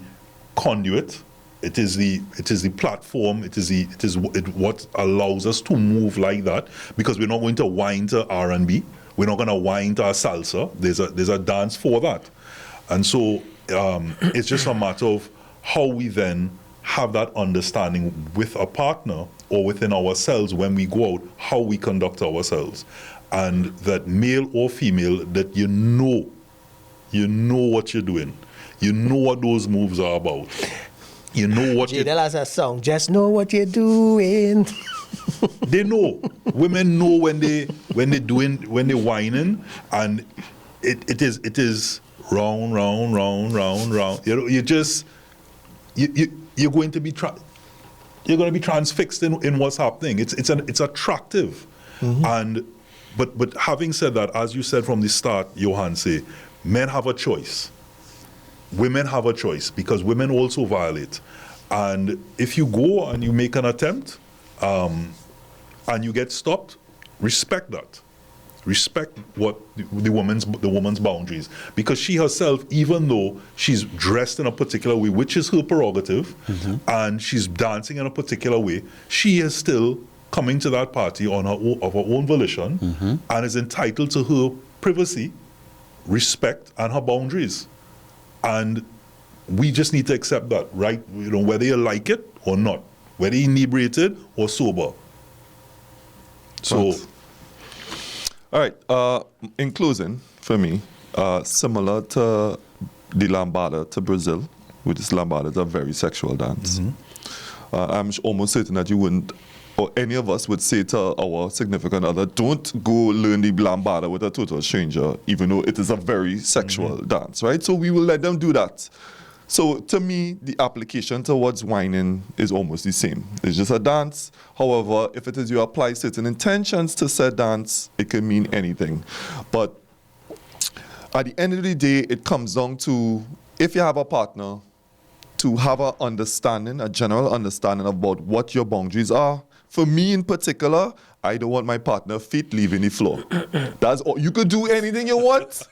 conduit. It is the platform. It is what allows us to move like that, because we're not going to whine to R&B. We're not going to whine to a salsa. There's a dance for that, and so it's just a matter of how we then have that understanding with a partner or within ourselves when we go out, how we conduct ourselves, and that male or female, that you know what you're doing, you know what those moves are about. You know what Jadel has a song, just know what you're doing. they know. Women know when they're whining, and it is round. You're going to be transfixed in what's happening. It's attractive, and but having said that, as you said from the start, Johanse, men have a choice. Women have a choice, because women also violate. And if you go and you make an attempt and you get stopped, respect that. Respect what the woman's boundaries. Because she herself, even though she's dressed in a particular way, which is her prerogative, and she's dancing in a particular way, she is still coming to that party of her own volition, and is entitled to her privacy, respect, and her boundaries. And we just need to accept that, right? Whether you like it or not, whether you're inebriated or sober. So, Thanks. All right. In closing, for me, similar to the lambada to Brazil, which is lambada is a very sexual dance. I'm almost certain that you wouldn't, or any of us would say to our significant other, don't go learn the lambada with a total stranger, even though it is a very sexual dance, right? So we will let them do that. So to me, the application towards whining is almost the same. It's just a dance. However, if it is you apply certain intentions to said dance, it can mean anything. But at the end of the day, it comes down to, if you have a partner, to have an understanding, a general understanding about what your boundaries are. For me in particular, I don't want my partner feet leaving the floor. That's all. You could do anything you want.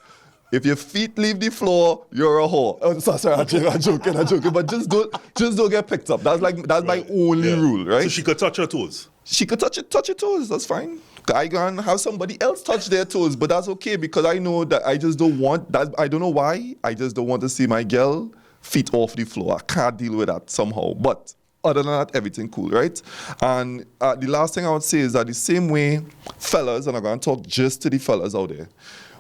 If your feet leave the floor, you're a whore. Oh, sorry, I'm joking. But just don't get picked up. That's my only rule, right? So she could touch her toes. She could touch your toes. That's fine. I can have somebody else touch their toes, but that's okay because I know that I just don't want that. I don't know why. I just don't want to see my girl feet off the floor. I can't deal with that somehow. But other than that, everything cool, right? And the last thing I would say is that the same way, fellas, and I'm going to talk just to the fellas out there,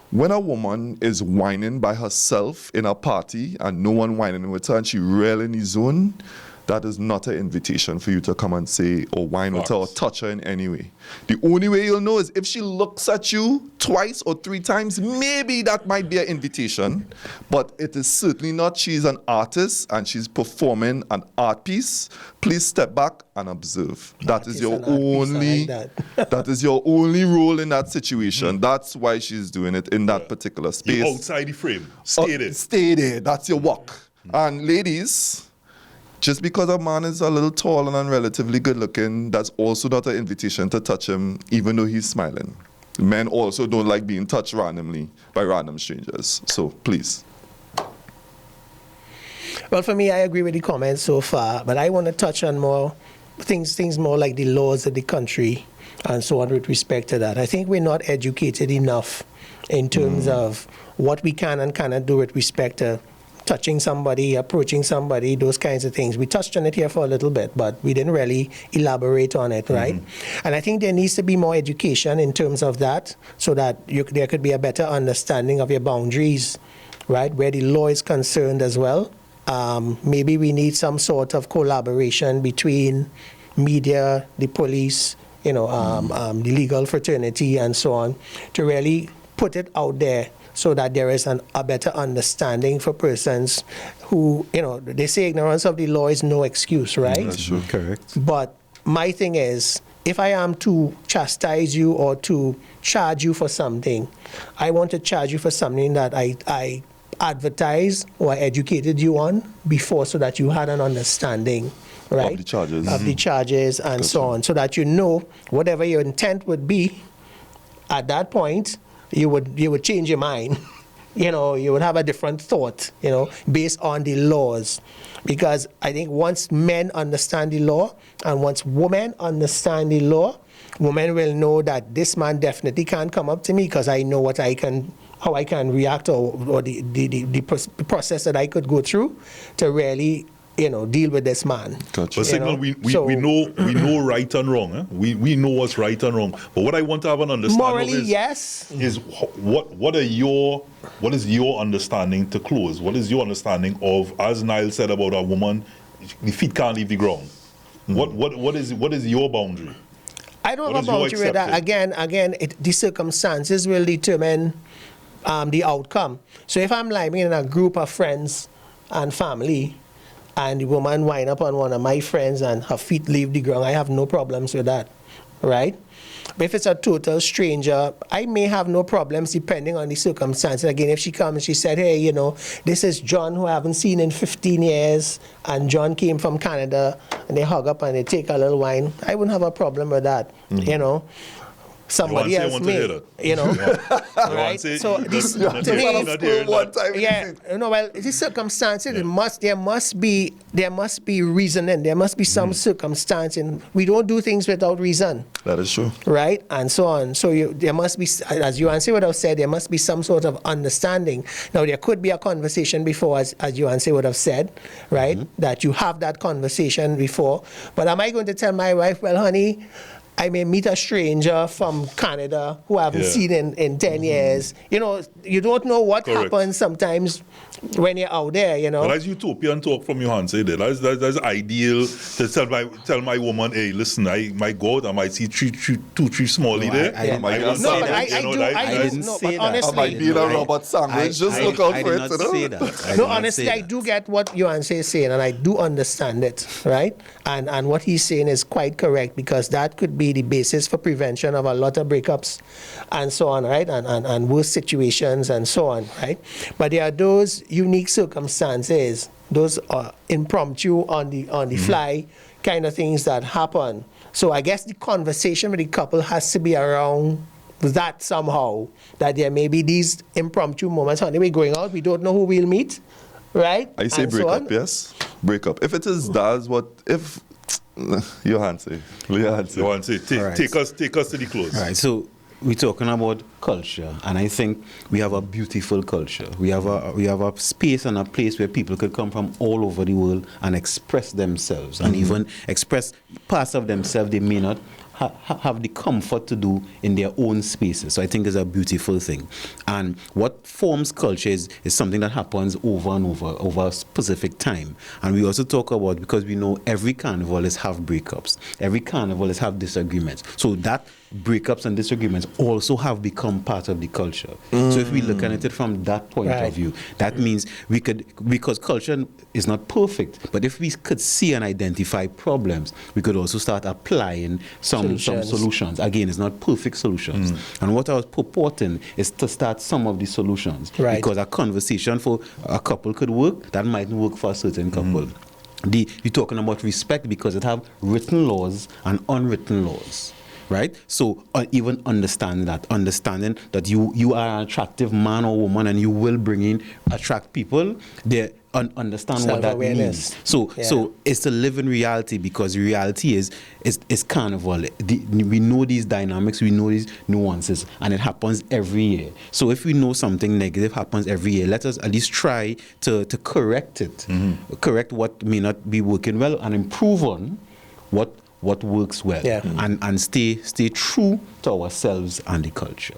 when a woman is whining by herself in a party and no one whining with her and she really in the zone, that is not an invitation for you to come and say or whine with her or touch her in any way. The only way you'll know is if she looks at you twice or three times, maybe that might be an invitation, but it is certainly not. She's an artist and she's performing an art piece. Please step back and observe. That is your only that is your only role in that situation. That's why she's doing it in that particular space. You're outside the frame. Stay there. Stay there. That's your work. And ladies, just because a man is a little tall and relatively good looking, that's also not an invitation to touch him, even though he's smiling. Men also don't like being touched randomly by random strangers. So please. Well, for me, I agree with the comments so far, but I want to touch on more things more like the laws of the country and so on with respect to that. I think we're not educated enough in terms of what we can and cannot do with respect to touching somebody, approaching somebody, those kinds of things. We touched on it here for a little bit, but we didn't really elaborate on it, right? And I think there needs to be more education in terms of that so that there could be a better understanding of your boundaries, right, where the law is concerned as well. Maybe we need some sort of collaboration between media, the police, the legal fraternity and so on, to really put it out there so that there is a better understanding for persons who, they say ignorance of the law is no excuse, right? That's true. Correct. But my thing is, if I am to chastise you or to charge you for something, I want to charge you for something that I advertised or I educated you on before so that you had an understanding, right? Of the charges. Of the charges and so on, so that you know whatever your intent would be at that point, you would change your mind. You would have a different thought, based on the laws. Because I think once men understand the law and once women understand the law, women will know that this man definitely can't come up to me because I know how I can react or the process that I could go through to really deal with this man. Gotcha. But Signal, we know right and wrong. Eh? We know what's right and wrong. But what I want to have an understanding morally, of yes. is what is your understanding to close? What is your understanding of, as Niall said about a woman, the feet can't leave the ground? What is your boundary? I don't have a boundary with that. Again, the circumstances will determine the outcome. So if I'm living in a group of friends and family, and the woman wind up on one of my friends and her feet leave the ground, I have no problems with that, right? But if it's a total stranger, I may have no problems depending on the circumstances. Again, if she comes and she said, hey, this is John who I haven't seen in 15 years, and John came from Canada, and they hug up and they take a little wine, I wouldn't have a problem with that, Somebody else may, right? So this, to me, these circumstances, there must be reasoning. There must be some circumstance, and we don't do things without reason. That is true. Right, and so on. So there must be, as you would have said, there must be some sort of understanding. Now there could be a conversation before, as you would have said, right? That you have that conversation before. But am I going to tell my wife, well, honey, I may meet a stranger from Canada who I haven't seen in 10 years. You don't know what happens sometimes when you're out there, you know. But that's utopian talk from your hands, eh? That's ideal to tell my woman, hey, listen, my God, I might see three small No, there. I might will get No, say but that, I you know, do. that- I that's- didn't no, say but that. honestly, I might be in a Robert sandwich. Just look out for it. did not say that. No, honestly, I do get what Yohanse is saying, and I do understand it, right? And what he's saying is quite correct, because that could be the basis for prevention of a lot of breakups and so on, right? And worse situations and so on, right? But there are those unique circumstances, those impromptu on the fly kind of things that happen. So I guess the conversation with the couple has to be around that somehow, that there may be these impromptu moments. Honey, we're going out, we don't know who we'll meet, right? I say And break so up, on. yes? Break up. If it is, that's what, if, Yohanse. You want to say, All right. take us to the close. All right, so we're talking about culture, and I think we have a beautiful culture. We have a space and a place where people could come from all over the world and express themselves, and even express parts of themselves they may not have the comfort to do in their own spaces. So I think it's a beautiful thing. And what forms culture is something that happens over and over a specific time. And we also talk about, because we know every carnival is have breakups. Every carnival is have disagreements. So that breakups and disagreements also have become part of the culture. So if we look at it from that point Right. of view, that means we could, because culture is not perfect, but if we could see and identify problems, we could also start applying some solutions. Again, it's not perfect solutions. And what I was purporting is to start some of the solutions. Right. Because a conversation for a couple could work, that mightn't work for a certain couple. You're talking about respect, because it have written laws and unwritten laws. Right? So even understanding that you are an attractive man or woman, and you will attract people, they understand what that Self-awareness. means. So it's to live in reality, because reality is carnival. We know these dynamics, we know these nuances, and it happens every year. So if we know something negative happens every year, let us at least try to correct it, correct what may not be working well, and improve on what works well, and stay true to ourselves and the culture.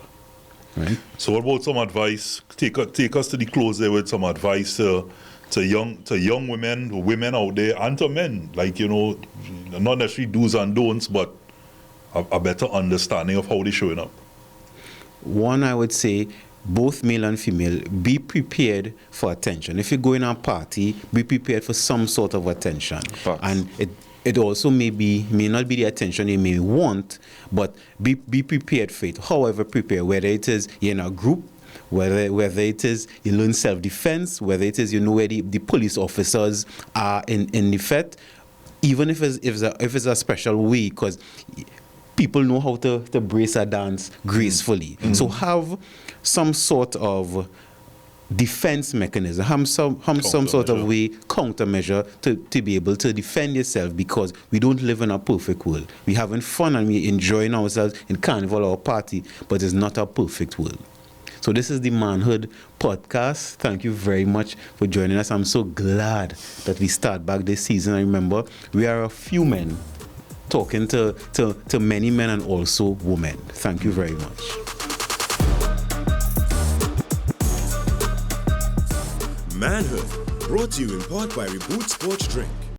Right? So what about some advice? Take us to the close there with some advice to young women out there, and to men, like, you know, not necessarily do's and don'ts, but a better understanding of how they're showing up. One, I would say, both male and female, be prepared for attention. If you go in a party, be prepared for some sort of attention. Facts. And it also may not be the attention you may want, but be prepared for it. However, prepare, whether it is you're in a group, whether it is you learn self-defense, whether it is you know where the police officers are in the fete, even if it's a special way, because people know how to brace a dance gracefully. So have some sort of defense mechanism, have some sort of way, countermeasure to be able to defend yourself, because we don't live in a perfect world. We're having fun and we're enjoying ourselves in carnival or party, but it's not a perfect world. So this is the Manhood Podcast. Thank you very much for joining us. I'm so glad that we start back this season. I remember we are a few men talking to many men and also women. Thank you very much. Manhood, brought to you in part by Reboot Sports Drink.